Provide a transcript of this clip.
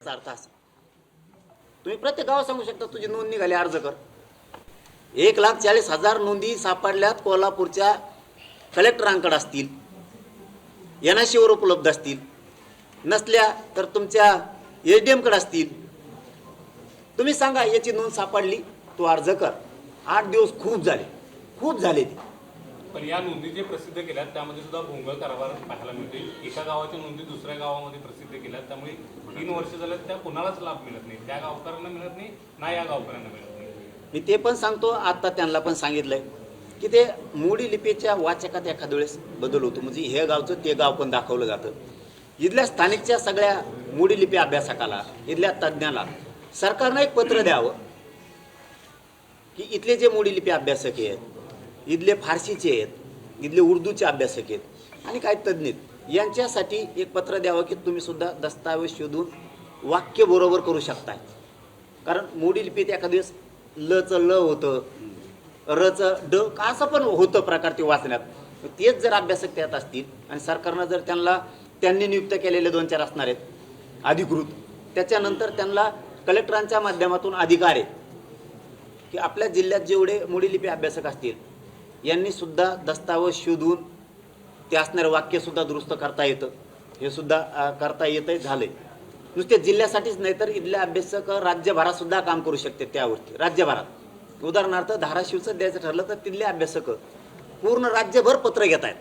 अर्थ असा तुम्ही प्रत्येक गावात सांगू शकता तुझी नोंद निघाली अर्ज कर. 1,40,000 नोंदी सापडल्यात कोल्हापूरच्या कलेक्टरांकडे असतील, एनआयसीवर उपलब्ध असतील, नसल्या तर तुमच्या एसडीएम कडे असतील. तुम्ही सांगा याची नोंद सापडली तू अर्ज कर. 8 दिवस खूप झाले ते. पण या नोंदी जे प्रसिद्ध केल्यात त्यामध्ये सुद्धा भोंगळ कारभार पाहायला मिळते. एका गावाच्या नोंदी दुसऱ्या गावामध्ये प्रसिद्ध केल्यात, त्यामुळे 3 वर्ष झाल्यात त्या कुणालाच लाभ मिळत नाही. त्या गावकऱ्यांना मिळत नाही ना या गावकऱ्यांना मिळत नाही. मी ते पण सांगतो, आता त्यांना पण सांगितलंय की ते मोडी लिपीच्या वाचकात एखाद्या वेळेस बदल होतो. म्हणजे हे गावचं ते गाव पण दाखवलं जातं. इथल्या स्थानिकच्या सगळ्या मोडी लिपी अभ्यासकाला, इथल्या तज्ज्ञाला सरकारनं एक पत्र द्यावं की इथले जे मोडी लिपी अभ्यासक आहेत, इथले फारसीचे आहेत, इथले उर्दूचे अभ्यासक आहेत आणि काही तज्ज्ञ आहेत, यांच्यासाठी एक पत्र द्यावं की तुम्ही सुद्धा दस्तावेज शोधून वाक्य बरोबर करू शकताय. कारण मोडी लिपीत एखाद्या वेळेस लचं ल होतं, रचं ड असं पण होतं प्रकार ते वाचण्यात. तेच जर अभ्यासक त्यात असतील आणि सरकारनं जर त्यांनी नियुक्त केलेले 2-4 असणार आहेत अधिकृत, त्याच्यानंतर त्यांना कलेक्टरांच्या माध्यमातून अधिकार आहे की आपल्या जिल्ह्यात जेवढे मोडी लिपी अभ्यासक असतील यांनी सुद्धा दस्तावेज शोधून ते असणारे वाक्यसुद्धा दुरुस्त करता येतं. हे सुद्धा करता येतं झालंय. नुसते जिल्ह्यासाठीच नाही तर इथले अभ्यासक राज्यभरात सुद्धा काम करू शकते. त्यावरती राज्यभरात उदाहरणार्थ धाराशिवचं द्यायचं ठरलं तर तिथले अभ्यासक पूर्ण राज्यभर पत्र घेत आहेत.